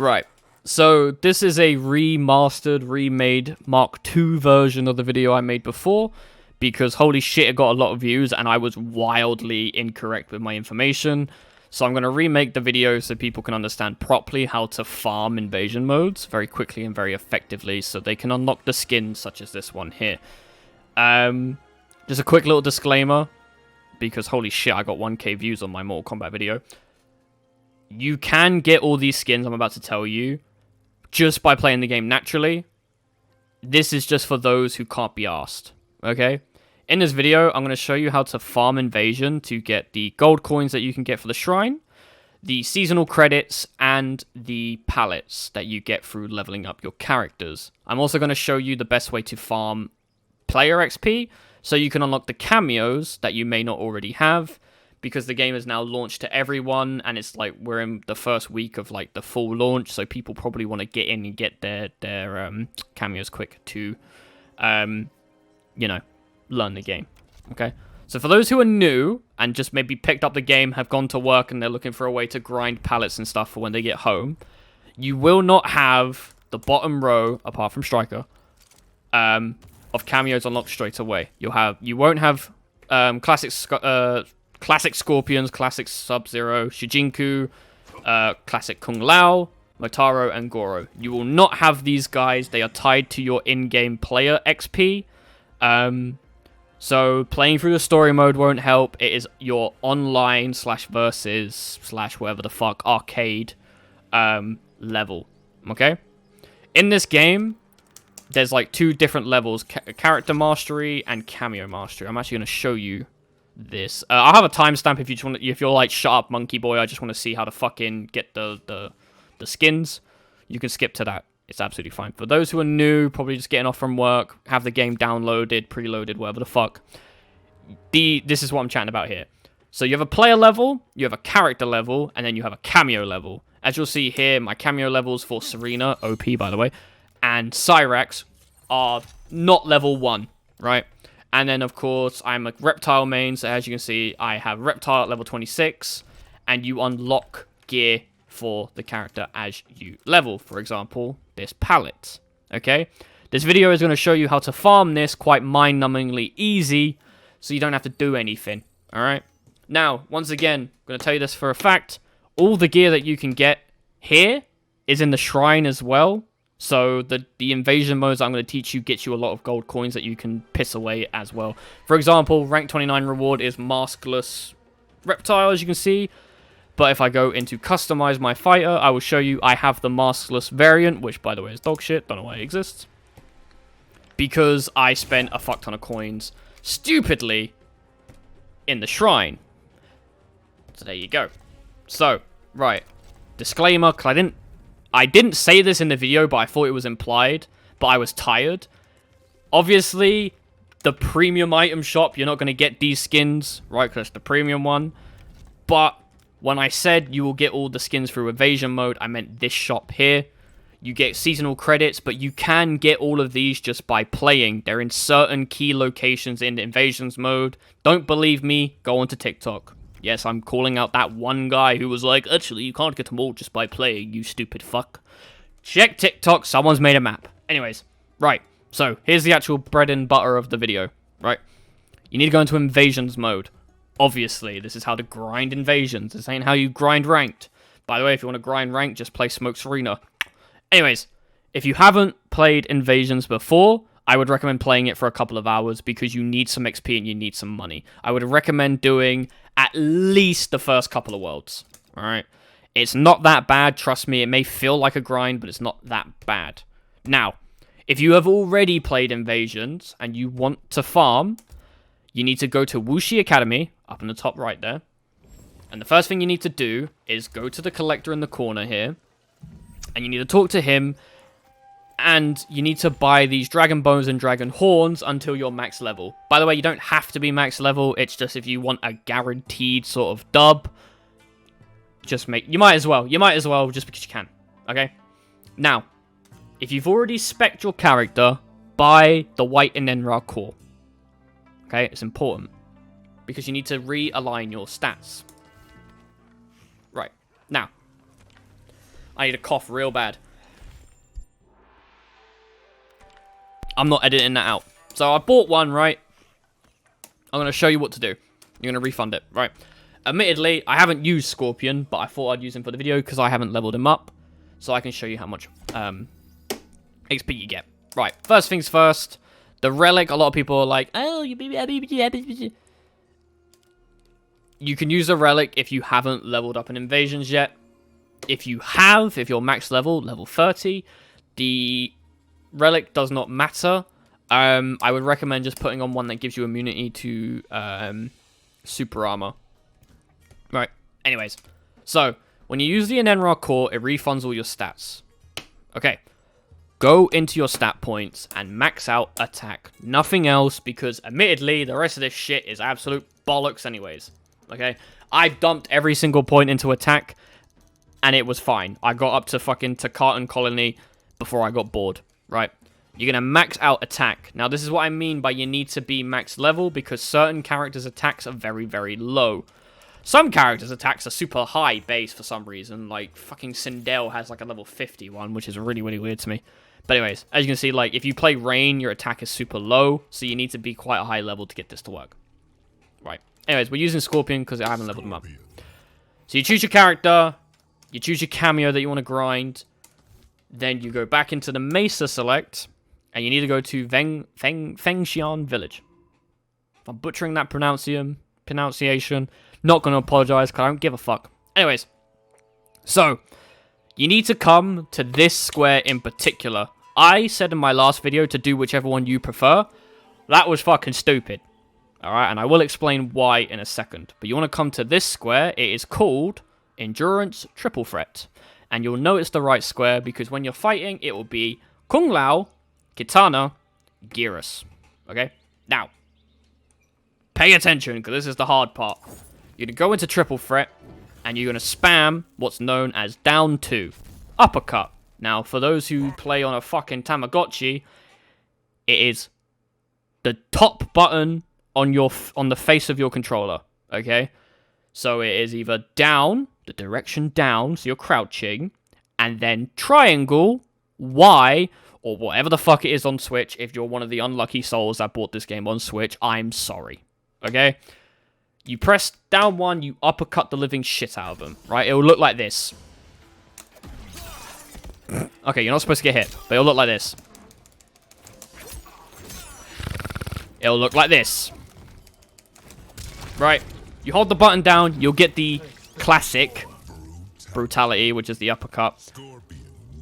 Right. So this is a remastered, remade Mark II version of the video I made before, because holy shit, it got a lot of views and I was wildly incorrect with my information. So I'm going to remake the video so people can understand properly how to farm invasion modes very quickly and very effectively so they can unlock the skins such as this one here. Just a quick little disclaimer, because holy shit, I got 1k views on my Mortal Kombat video. You can get all these skins I'm about to tell you just by playing the game naturally. This is just for those who can't be asked, okay? In this video, I'm going to show you how to farm invasion to get the gold coins that you can get for the shrine, the seasonal credits, and the pallets that you get through leveling up your characters. I'm also going to show you the best way to farm player XP, so you can unlock the cameos that you may not already have, because the game is now launched to everyone, and it's like we're in the first week of like the full launch, so people probably want to get in and get their cameos quick to, you know, learn the game. Okay, so for those who are new and just maybe picked up the game, have gone to work, and they're looking for a way to grind pallets and stuff for when they get home, you will not have the bottom row, apart from Striker, of cameos unlocked straight away. You won't have classic Scorpions, classic Sub-Zero, Shujinku, classic Kung Lao, Motaro, and Goro. You will not have these guys. They are tied to your in-game player XP. So playing through the story mode won't help. It is your online /versus / whatever the fuck arcade level. Okay? In this game, there's like two different levels, character mastery and cameo mastery. I'm actually going to show you this. I'll have a timestamp if you just want to, if you're like, shut up monkey boy, I just want to see how to fucking get the skins. You can skip to that. It's absolutely fine. For those who are new, probably just getting off from work, have the game downloaded, preloaded, whatever the fuck. This is what I'm chatting about here. So you have a player level, you have a character level, and then you have a cameo level. As you'll see here, my cameo levels for Serena, OP by the way, and Cyrax are not level 1, right? And then, of course, I'm a Reptile main, so as you can see, I have Reptile at level 26, and you unlock gear for the character as you level. For example, this pallet, okay? This video is going to show you how to farm this quite mind-numbingly easy, so you don't have to do anything, alright? Now, once again, I'm going to tell you this for a fact, all the gear that you can get here is in the shrine as well. So the invasion modes I'm going to teach you get you a lot of gold coins that you can piss away as well. For example, rank 29 reward is maskless Reptile, as you can see. But if I go into customize my fighter, I will show you I have the maskless variant, which by the way is dog shit. Don't know why it exists. Because I spent a fuck ton of coins stupidly in the shrine. So there you go. So, right. Disclaimer, because I didn't say this in the video, but I thought it was implied, but I was tired. Obviously, the premium item shop, you're not going to get these skins, right, because it's the premium one. But when I said you will get all the skins through evasion mode, I meant this shop here. You get seasonal credits, but you can get all of these just by playing. They're in certain key locations in the invasions mode. Don't believe me? Go onto TikTok. Yes, I'm calling out that one guy who was like, actually, you can't get them all just by playing, you stupid fuck. Check TikTok, someone's made a map. Anyways, right, so here's the actual bread and butter of the video, right? You need to go into invasions mode. Obviously, this is how to grind invasions. This ain't how you grind ranked. By the way, if you want to grind ranked, just play Smoke Serena. Anyways, if you haven't played invasions before, I would recommend playing it for a couple of hours because you need some XP and you need some money. I would recommend doing at least the first couple of worlds, alright? It's not that bad, trust me. It may feel like a grind, but it's not that bad. Now, if you have already played Invasions and you want to farm, you need to go to Wuxi Academy, up in the top right there. And the first thing you need to do is go to the collector in the corner here, and you need to talk to him, and you need to buy these dragon bones and dragon horns until you're max level. By the way, you don't have to be max level. It's just if you want a guaranteed sort of dub, you might as well just because you can. Okay? Now, if you've already spec'd your character, buy the white Inenra core. Okay? It's important. Because you need to realign your stats. Right. Now, I need to cough real bad. I'm not editing that out. So I bought one, right? I'm going to show you what to do. You're going to refund it, right? Admittedly, I haven't used Scorpion, but I thought I'd use him for the video because I haven't leveled him up. So I can show you how much XP you get. Right, first things first. The relic, a lot of people are like, oh, you can use a relic if you haven't leveled up in invasions yet. If you have, if you're max level 30, the relic does not matter. I would recommend just putting on one that gives you immunity to super armor. Right, anyways. So, when you use the Enenra core, it refunds all your stats. Okay. Go into your stat points and max out attack. Nothing else, because admittedly, the rest of this shit is absolute bollocks anyways. Okay? I dumped every single point into attack, and it was fine. I got up to fucking Tarkatan Colony before I got bored, right? You're going to max out attack. Now, this is what I mean by you need to be max level, because certain characters' attacks are very, very low. Some characters' attacks are super high base for some reason. Like, fucking Sindel has like a level 50 one, which is really, really weird to me. But anyways, as you can see, like, if you play Rain, your attack is super low, so you need to be quite a high level to get this to work. Right. Anyways, we're using Scorpion because I haven't leveled him up. So you choose your character, you choose your Kameo that you want to grind, then you go back into the Mesa select, and you need to go to Fengxian Village. If I'm butchering that pronunciation, not going to apologize because I don't give a fuck. Anyways, so you need to come to this square in particular. I said in my last video to do whichever one you prefer. That was fucking stupid. Alright, and I will explain why in a second. But you want to come to this square. It is called Endurance Triple Threat. And you'll know it's the right square because when you're fighting, it will be Kung Lao, Kitana, Geras. Okay? Now, pay attention because this is the hard part. You're going to go into Triple Threat. And you're going to spam what's known as down 2. Uppercut. Now, for those who play on a fucking Tamagotchi, it is the top button on the face of your controller. Okay? So it is either down, the direction down, so you're crouching, and then triangle, Y, or whatever the fuck it is on Switch. If you're one of the unlucky souls that bought this game on Switch, I'm sorry. Okay? You press down 1, you uppercut the living shit out of them, right? It will look like this. Okay, you're not supposed to get hit, but it'll look like this. It'll look like this. Right? You hold the button down, you'll get the classic brutality, which is the uppercut.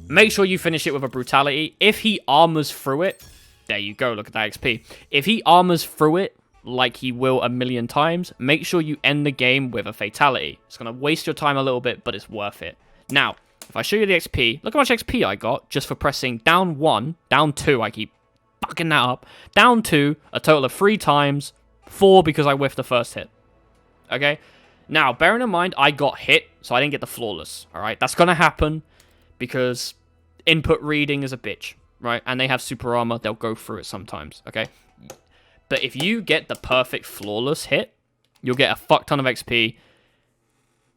Make sure you finish it with a brutality. If he armors through it, there you go, look at that XP. If he armors through it, like he will a million times, make sure you end the game with a fatality. It's going to waste your time a little bit, but it's worth it. Now, if I show you the XP, look how much XP I got just for pressing down 1, down 2, I keep fucking that up, down 2, a total of 3 times, 4 because I whiffed the first hit. Okay? Now, bearing in mind, I got hit, so I didn't get the flawless, alright? That's going to happen because input reading is a bitch, right? And they have super armor, they'll go through it sometimes, okay? But if you get the perfect flawless hit, you'll get a fuck ton of XP.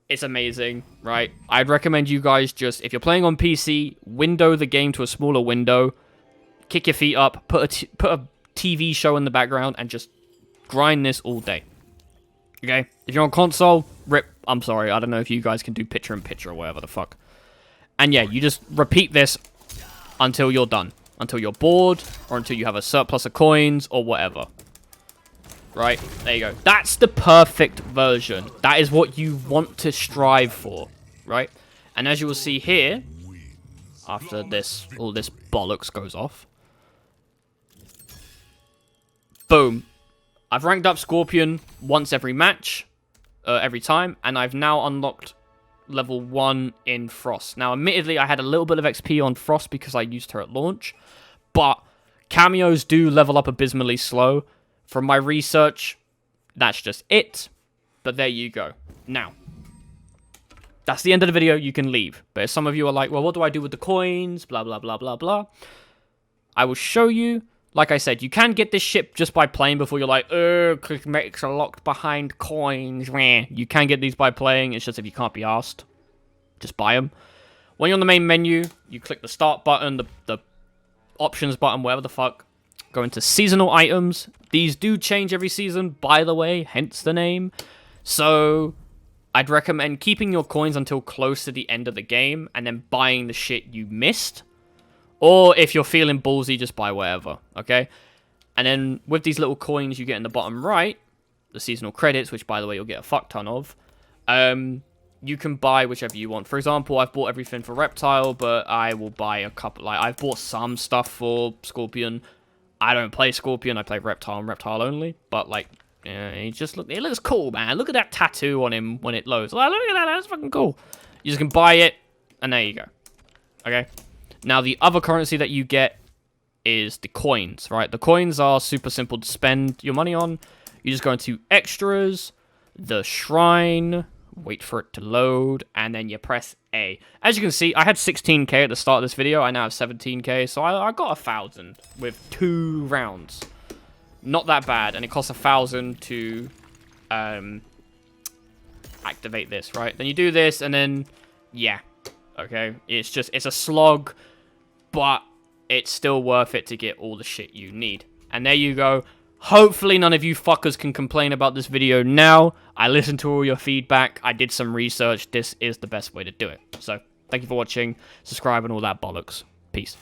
It's amazing, right? I'd recommend you guys just, if you're playing on PC, window the game to a smaller window, kick your feet up, put a TV show in the background, and just grind this all day. Okay? If you're on console, rip. I'm sorry, I don't know if you guys can do picture-in-picture or whatever the fuck. And yeah, you just repeat this until you're done. Until you're bored, or until you have a surplus of coins, or whatever. Right? There you go. That's the perfect version. That is what you want to strive for. Right? And as you will see here, after this, all this bollocks goes off. Boom. I've ranked up Scorpion once every match. Every time. And I've now unlocked level 1 in Frost. Now, admittedly, I had a little bit of XP on Frost because I used her at launch. But Cameos do level up abysmally slow. From my research, that's just it. But there you go. Now, that's the end of the video. You can leave. But if some of you are like, well, what do I do with the coins? Blah, blah, blah, blah, blah. I will show you. Like I said, you can get this ship just by playing before you're like, cosmetics are locked behind coins. You can get these by playing. It's just if you can't be asked, just buy them. When you're on the main menu, you click the start button, the options button, whatever the fuck. Go into seasonal items. These do change every season, by the way, hence the name. So I'd recommend keeping your coins until close to the end of the game and then buying the shit you missed. Or if you're feeling ballsy, just buy whatever, okay? And then with these little coins you get in the bottom right, the seasonal credits, which by the way you'll get a fuck ton of, you can buy whichever you want. For example, I've bought everything for Reptile, but I will buy a couple, like, I've bought some stuff for Scorpion. I don't play Scorpion, I play Reptile and Reptile only, but, like, yeah, it looks cool, man. Look at that tattoo on him when it loads. Like, look at that, that's fucking cool. You just can buy it, and there you go. Okay? Now, the other currency that you get is the coins, right? The coins are super simple to spend your money on. You just go into extras, the shrine, wait for it to load, and then you press A. As you can see, I had 16k at the start of this video. I now have 17k, so I got 1,000 with 2 rounds. Not that bad, and it costs 1,000 to activate this, right? Then you do this, and then, yeah, okay? It's a slog, but it's still worth it to get all the shit you need. And there you go. Hopefully none of you fuckers can complain about this video now. I listened to all your feedback. I did some research. This is the best way to do it. So, thank you for watching. Subscribe and all that bollocks. Peace.